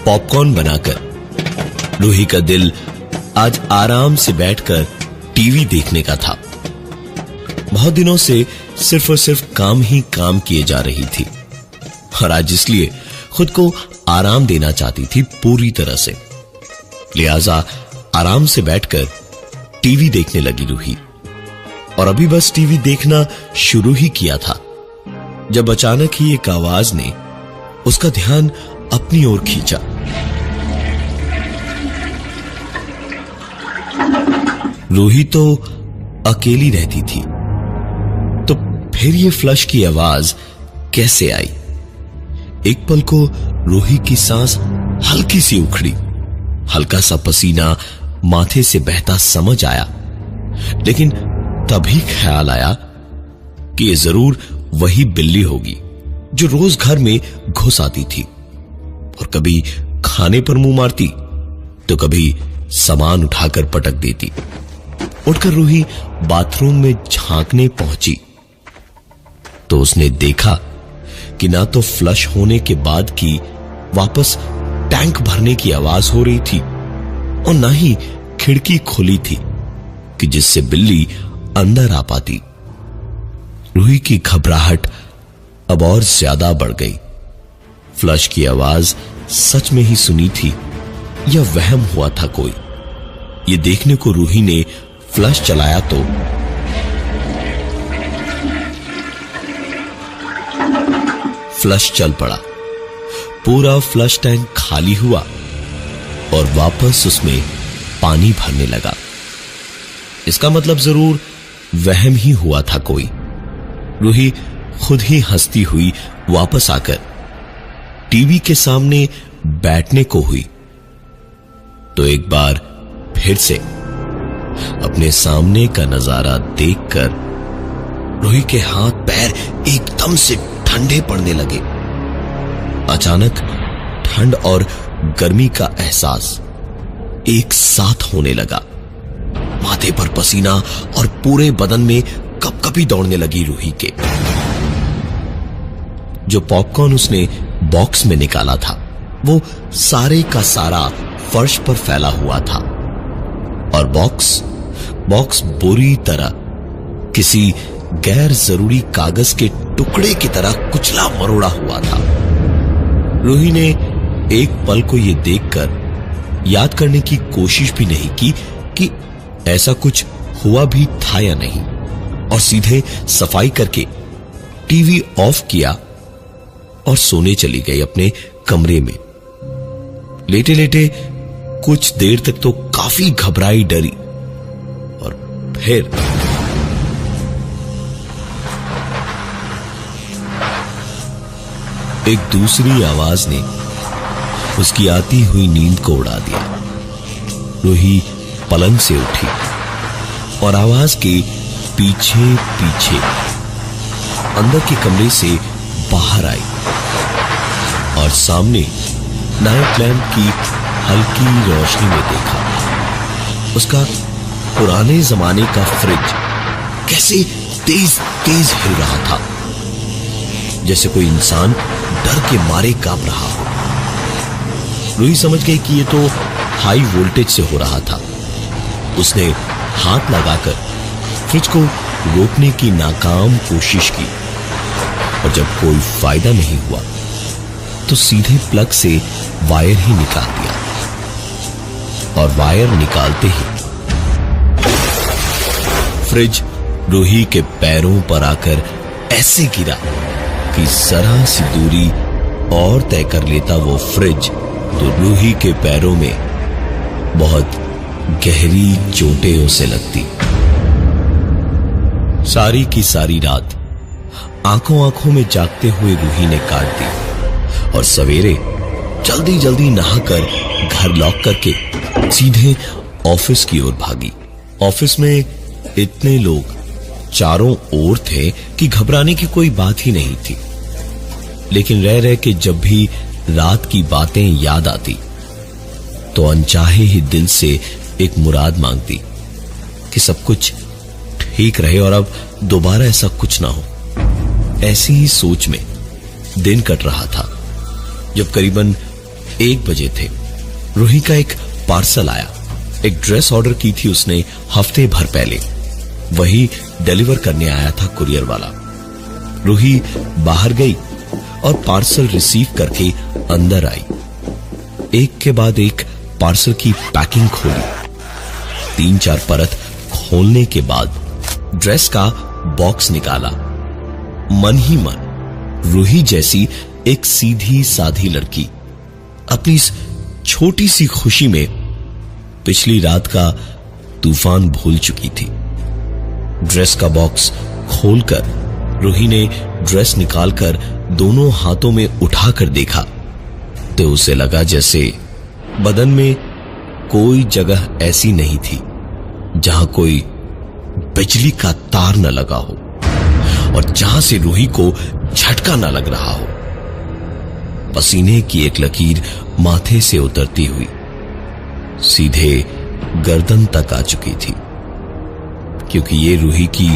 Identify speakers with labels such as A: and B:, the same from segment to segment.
A: Popcorn बनाकर रूही का दिल आज आराम से बैठकर टीवी देखने का था। बहुत दिनों से सिर्फ और सिर्फ काम ही काम किए जा रही थी और आज इसलिए खुद को आराम देना चाहती थी पूरी तरह से। लिहाजा आराम से बैठकर टीवी देखने लगी रूही। और अभी बस टीवी देखना शुरू ही किया था जब अचानक ही एक आवाज ने उसका ध्यान अपनी ओर खींचा। रूही तो अकेली रहती थी, तो फिर ये फ्लश की आवाज कैसे आई? एक पल को रूही की सांस हल्की सी उखड़ी, हल्का सा पसीना माथे से बहता समझ आया। लेकिन तभी ख्याल आया कि ये जरूर वही बिल्ली होगी जो रोज घर में घुस आती थी और कभी खाने पर मुंह मारती तो कभी सामान उठाकर पटक देती। उठकर रूही बाथरूम में झांकने पहुंची तो उसने देखा कि ना तो फ्लश होने के बाद की वापस टैंक भरने की आवाज हो रही थी और ना ही खिड़की खुली थी कि जिससे बिल्ली अंदर आ पाती। रूही की घबराहट अब और ज्यादा बढ़ गई। फ्लश की आवाज सच में ही सुनी थी या वहम हुआ था कोई? ये देखने को रूही ने फ्लश चलाया तो फ्लश चल पड़ा। पूरा फ्लश टैंक खाली हुआ और वापस उसमें पानी भरने लगा। इसका मतलब जरूर वहम ही हुआ था कोई। रूही खुद ही हंसती हुई वापस आकर टीवी के सामने बैठने को हुई तो एक बार फिर से अपने सामने का नजारा देखकर रूही के हाथ पैर एकदम से ठंडे पड़ने लगे। अचानक ठंड और गर्मी का एहसास एक साथ होने लगा। माथे पर पसीना और पूरे बदन में कपकपी दौड़ने लगी रूही के। जो पॉपकॉर्न उसने बॉक्स में निकाला था वो सारे का सारा फर्श पर फैला हुआ था और बॉक्स बुरी तरह किसी गैर जरूरी कागज के टुकड़े की तरह कुचला मरोड़ा हुआ था। रूही ने एक पल को यह देखकर याद करने की कोशिश भी नहीं की कि ऐसा कुछ हुआ भी था या नहीं और सीधे सफाई करके टीवी ऑफ किया और सोने चली गई अपने कमरे में। लेटे लेटे कुछ देर तक तो काफी घबराई डरी और फिर एक दूसरी आवाज ने उसकी आती हुई नींद को उड़ा दिया। रूही पलंग से उठी और आवाज के पीछे पीछे अंदर के कमरे से बाहर आई और सामने नाइट लैंप की हल्की रोशनी में देखा उसका पुराने जमाने का फ्रिज कैसे तेज तेज हिल रहा था, जैसे कोई इंसान डर के मारे कांप रहा हो। रूही समझ गई कि ये तो हाई वोल्टेज से हो रहा था। उसने हाथ लगाकर फ्रिज को रोकने की नाकाम कोशिश की और जब कोई फायदा नहीं हुआ तो सीधे प्लग से वायर ही निकाल दिया और वायर निकालते ही फ्रिज रूही के पैरों पर आकर ऐसे गिरा कि जरा सी दूरी और तय कर लेता वो फ्रिज तो रूही के पैरों में बहुत गहरी चोटें उसे लगती। सारी की सारी रात आंखों आंखों में जागते हुए रूही ने काट दी और सवेरे जल्दी जल्दी नहाकर घर लॉक करके सीधे ऑफिस की ओर भागी। ऑफिस में इतने लोग चारों ओर थे कि घबराने की कोई बात ही नहीं थी, लेकिन रह रह के जब भी रात की बातें याद आती तो अनचाहे ही दिल से एक मुराद मांगती कि सब कुछ ठीक रहे और अब दोबारा ऐसा कुछ ना हो। ऐसी ही सोच में दिन कट रहा था जब करीबन 1 बजे थे। रूही का एक पार्सल आया। एक ड्रेस ऑर्डर की थी उसने हफ्ते भर पहले, वही डिलीवर करने आया था कुरियर वाला। रूही बाहर गई और पार्सल रिसीव करके अंदर आई। एक के बाद एक पार्सल की पैकिंग खोली। 3-4 परत खोलने के बाद ड्रेस का बॉक्स निकाला। मन ही मन रूही जैसी एक सीधी साधी लड़की अपनी इस छोटी सी खुशी में पिछली रात का तूफान भूल चुकी थी। ड्रेस का बॉक्स खोलकर रूही ने ड्रेस निकालकर दोनों हाथों में उठाकर देखा तो उसे लगा जैसे बदन में कोई जगह ऐसी नहीं थी जहां कोई बिजली का तार न लगा हो और जहां से रूही को झटका न लग रहा हो। पसीने की एक लकीर माथे से उतरती हुई सीधे गर्दन तक आ चुकी थी, क्योंकि ये रूही की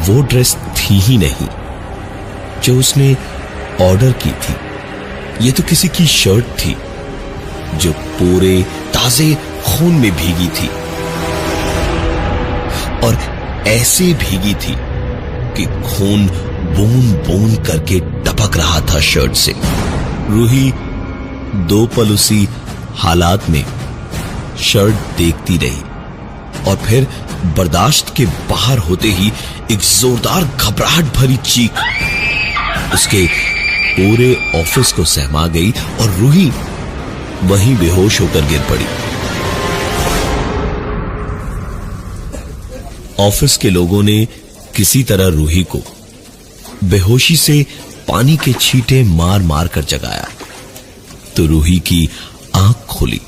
A: वो ड्रेस थी ही नहीं जो उसने ऑर्डर की थी। ये तो किसी की शर्ट थी जो पूरे ताजे खून में भीगी थी और ऐसे भीगी थी कि खून बूंद बूंद करके टपक रहा था शर्ट से। रूही 2 पल उसी हालात में शर्ट देखती रही और फिर बर्दाश्त के बाहर होते ही एक जोरदार घबराहट भरी चीख उसके पूरे ऑफिस को सहमा गई और रूही वहीं बेहोश होकर गिर पड़ी। ऑफिस के लोगों ने किसी तरह रूही को बेहोशी से पानी के छींटे मार मार कर जगाया तो रूही की आंख खुली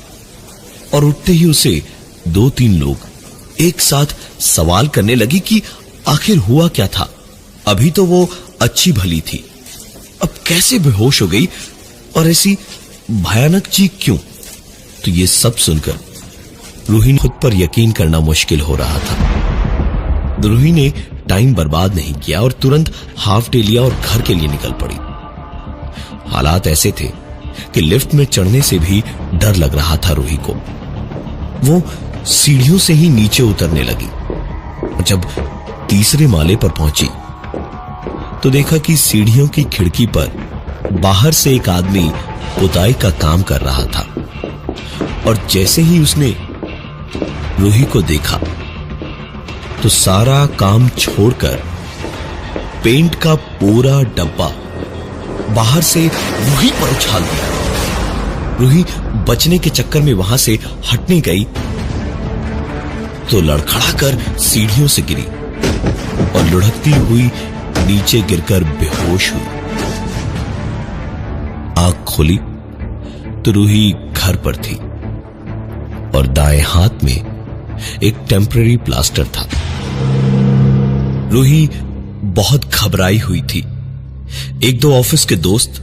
A: और उठते ही उसे 2-3 लोग एक साथ सवाल करने लगी कि आखिर हुआ क्या था। अभी तो वो अच्छी भली थी, अब कैसे बेहोश हो गई और ऐसी भयानक चीख क्यों। तो ये सब सुनकर रूही खुद पर यकीन करना मुश्किल हो रहा था। रूही ने टाइम बर्बाद नहीं किया और तुरंत हाफ डे लिया और घर के लिए निकल पड़ी। हालात ऐसे थे कि लिफ्ट में चढ़ने से भी डर लग रहा था रूही को। वो सीढ़ियों से ही नीचे उतरने लगी और जब 3रे माले पर पहुंची तो देखा कि सीढ़ियों की खिड़की पर बाहर से एक आदमी पुताई का काम कर रहा था और जैसे ही उसने रूही को देखा तो सारा काम छोड़कर पेंट का पूरा डब्बा बाहर से रूही पर उछाल दिया। रूही बचने के चक्कर में वहां से हटने गई तो लड़खड़ाकर सीढ़ियों से गिरी और लुढ़कती हुई नीचे गिरकर बेहोश हुई। आंख खोली तो रूही घर पर थी और दाएं हाथ में एक टेम्पररी प्लास्टर था। रूही बहुत घबराई हुई थी। 1-2 ऑफिस के दोस्त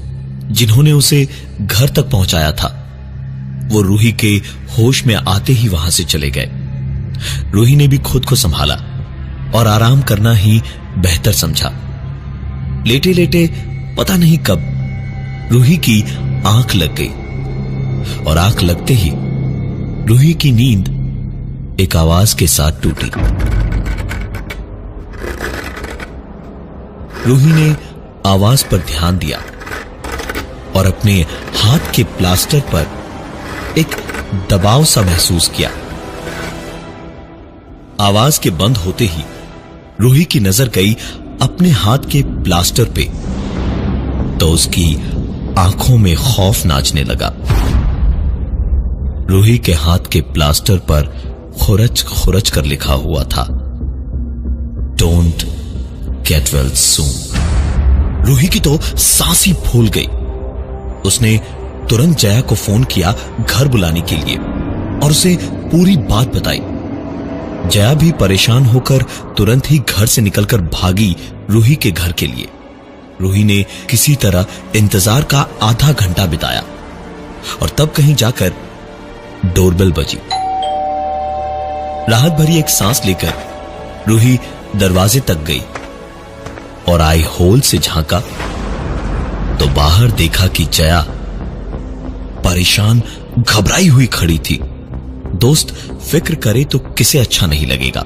A: जिन्होंने उसे घर तक पहुंचाया था वो रूही के होश में आते ही वहां से चले गए। रूही ने भी खुद को संभाला और आराम करना ही बेहतर समझा। लेटे लेटे पता नहीं कब रूही की आंख लग गई और आंख लगते ही रूही की नींद एक आवाज के साथ टूटी। रूही ने आवाज पर ध्यान दिया और अपने हाथ के प्लास्टर पर एक दबाव सा महसूस किया। आवाज के बंद होते ही रूही की नजर गई अपने हाथ के प्लास्टर पे तो उसकी आंखों में खौफ नाचने लगा। रूही के हाथ के प्लास्टर पर खुरच खुरच कर लिखा हुआ था, don't get well soon. Ruhi की तो सांस ही फूल गई। उसने तुरंत जया को फोन किया घर बुलाने के लिए और उसे पूरी बात बताई। जया भी परेशान होकर तुरंत ही घर से निकलकर भागी रूही के घर के लिए। रूही ने किसी तरह इंतजार का आधा घंटा बिताया और तब कहीं जाकर डोरबेल बजी। राहत भरी एक सांस लेकर रूही दरवाजे तक गई और आई होल से झांका तो बाहर देखा कि जया परेशान, घबराई हुई खड़ी थी। दोस्त फिक्र करे तो किसे अच्छा नहीं लगेगा।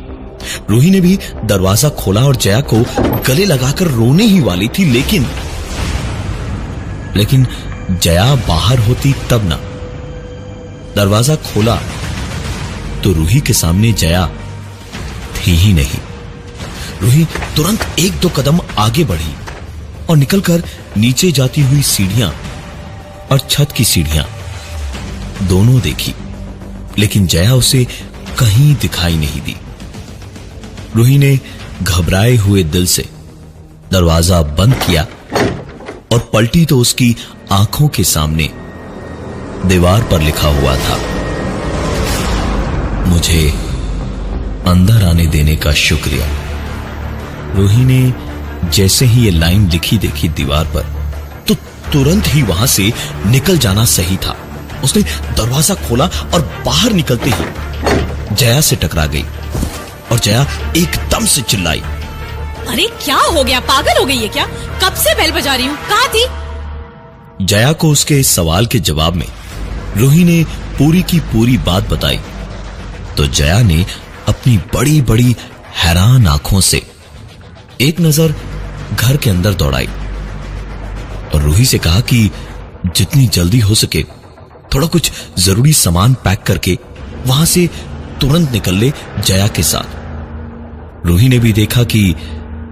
A: रूही ने भी दरवाजा खोला और जया को गले लगाकर रोने ही वाली थी, लेकिन जया बाहर होती तब ना। दरवाजा खोला तो रूही के सामने जया थी ही नहीं। रूही तुरंत एक दो कदम आगे बढ़ी और निकलकर नीचे जाती हुई सीढ़ियां और छत की सीढ़ियां दोनों देखी, लेकिन जया उसे कहीं दिखाई नहीं दी। रूही ने घबराए हुए दिल से दरवाजा बंद किया और पलटी तो उसकी आंखों के सामने दीवार पर लिखा हुआ था, मुझे अंदर आने देने का शुक्रिया। रूही ने जैसे ही ये लाइन लिखी देखी दीवार पर, तो तुरंत ही वहां से निकल जाना सही था। उसने दरवाजा खोला और बाहर निकलते ही जया से टकरा गई और जया एकदम से चिल्लाई,
B: अरे क्या हो गया, पागल हो गई है क्या? कब से बेल बजा रही हूँ, कहाँ थी?
A: जया को उसके इस सवाल के जवाब में रूही ने पूरी की पूरी बात बताई तो जया ने अपनी बड़ी बड़ी हैरान आंखों से एक नजर घर के अंदर दौड़ाई और रूही से कहा कि जितनी जल्दी हो सके थोड़ा कुछ जरूरी सामान पैक करके वहां से तुरंत निकल ले जया के साथ। रूही ने भी देखा कि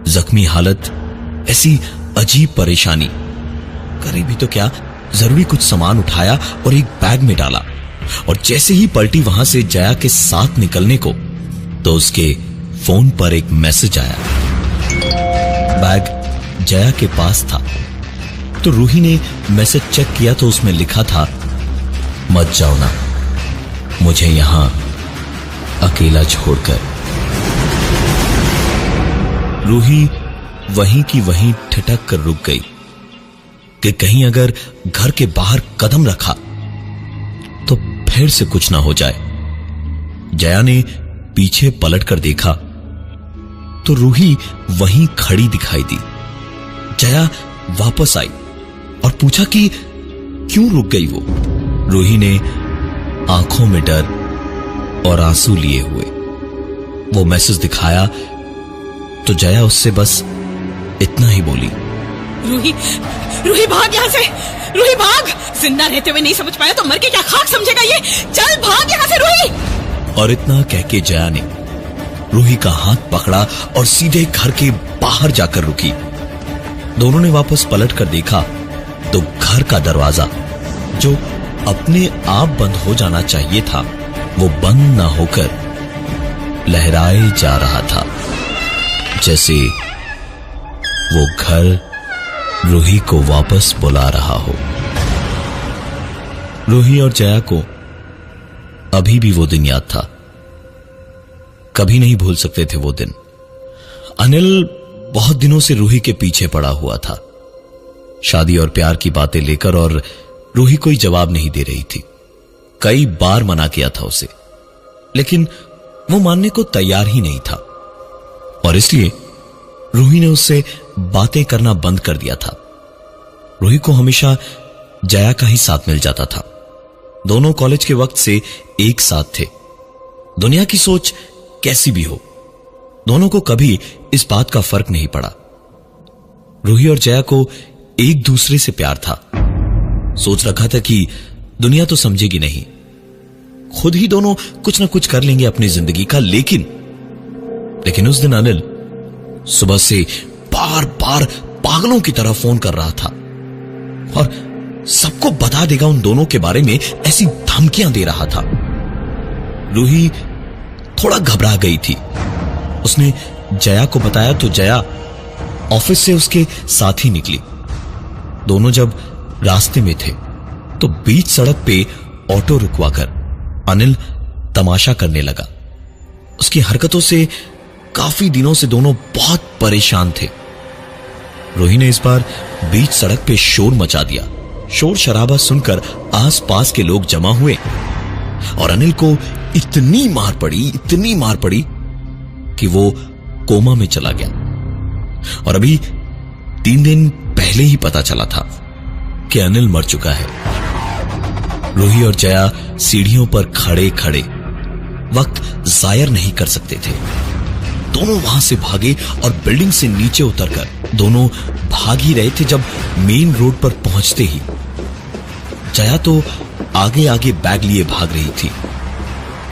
A: जख्मी हालत, ऐसी अजीब परेशानी, करे भी तो क्या, जरूरी कुछ सामान उठाया और एक बैग में डाला और जैसे ही पलटी वहां से जया के साथ निकलने को तो उसके फोन पर एक मैसेज आया। बैग जया के पास था तो रूही ने मैसेज चेक किया तो उसमें लिखा था, मत जाओ ना, मुझे यहां अकेला छोड़कर। रूही वहीं की वहीं ठिठक कर रुक गई कि कहीं अगर घर के बाहर कदम रखा तो फिर से कुछ ना हो जाए। जया ने पीछे पलट कर देखा तो रूही वहीं खड़ी दिखाई दी। जया वापस आई और पूछा कि क्यों रुक गई वो। रूही ने आंखों में डर और आंसू लिए हुए वो मैसेज दिखाया तो जया उससे बस इतना ही बोली,
B: रूही, रूही भाग यहां से, रूही भाग, जिंदा रहते हुए नहीं समझ पाया तो मर के क्या खाक समझेगा ये, चल भाग यहां से रूही।
A: और इतना कह के जया ने रूही का हाथ पकड़ा और सीधे घर के बाहर जाकर रुकी। दोनों ने वापस पलट कर देखा तो घर का दरवाजा जो अपने आप बंद हो जाना चाहिए था वो बंद ना होकर लहराए जा रहा था, जैसे वो घर रूही को वापस बुला रहा हो। रूही और जया को अभी भी वो दिन याद था, कभी नहीं भूल सकते थे वो दिन। अनिल बहुत दिनों से रूही के पीछे पड़ा हुआ था, शादी और प्यार की बातें लेकर, और रूही कोई जवाब नहीं दे रही थी। कई बार मना किया था उसे, लेकिन वो मानने को तैयार ही नहीं था और इसलिए रूही ने उससे बातें करना बंद कर दिया था। रूही को हमेशा जया का ही साथ मिल जाता था। दोनों कॉलेज के वक्त से एक साथ थे। दुनिया की सोच कैसी भी हो, दोनों को कभी इस बात का फर्क नहीं पड़ा। रूही और जया को एक दूसरे से प्यार था। सोच रखा था कि दुनिया तो समझेगी नहीं, खुद ही दोनों कुछ ना कुछ कर लेंगे अपनी जिंदगी का। लेकिन उस दिन अनिल सुबह से बार बार पागलों की तरह फोन कर रहा था और सबको बता देगा उन दोनों के बारे में, ऐसी धमकियां दे रहा था। रूही थोड़ा घबरा गई थी। उसने जया को बताया तो जया ऑफिस से उसके साथ ही निकली। दोनों जब रास्ते में थे तो बीच सड़क पे ऑटो रुकवाकर अनिल तमाशा करने लगा। उसकी हरकतों से काफी दिनों से दोनों बहुत परेशान थे। रूही ने इस बार बीच सड़क पे शोर मचा दिया। शोर शराबा सुनकर आसपास के लोग जमा हुए और अनिल को इतनी मार पड़ी कि वो कोमा में चला गया। और अभी 3 दिन पहले ही पता चला था कि अनिल मर चुका है। रूही और जया सीढ़ियों पर खड़े खड़े वक्त जायर नहीं कर सकते थे। दोनों वहां से भागे और बिल्डिंग से नीचे उतरकर दोनों भाग ही रहे थे जब मेन रोड पर पहुंचते ही जया तो आगे आगे बैग लिए भाग रही थी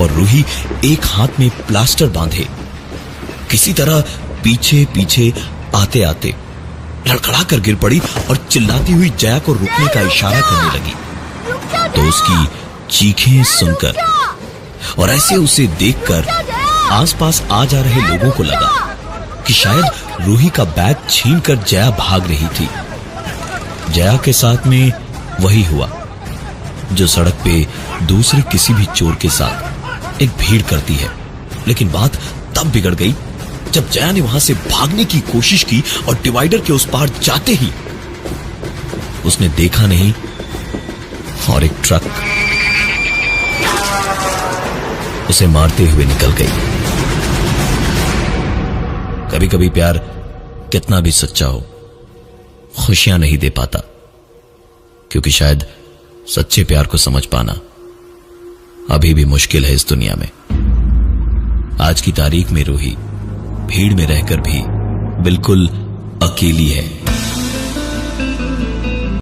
A: और रूही एक हाथ में प्लास्टर बांधे किसी तरह पीछे पीछे आते आते लड़खड़ा कर गिर पड़ी और चिल्लाती हुई जया को रुकने का इशारा करने लगी। तो उसकी चीखें सुनकर और ऐसे उसे देखकर आसपास आ जा रहे लोगों को लगा कि शायद रूही का बैग छीनकर जया भाग रही थी। जया के साथ में वही हुआ जो सड़क पे दूसरे किसी भी चोर के साथ एक भीड़ करती है। लेकिन बात तब बिगड़ गई जब जया ने वहां से भागने की कोशिश की और डिवाइडर के उस पार जाते ही उसने देखा नहीं और एक ट्रक उसे मारते हुए निकल गई। कभी कभी प्यार कितना भी सच्चा हो खुशियां नहीं दे पाता, क्योंकि शायद सच्चे प्यार को समझ पाना अभी भी मुश्किल है इस दुनिया में। आज की तारीख में रूही भीड़ में रहकर भी बिल्कुल अकेली है।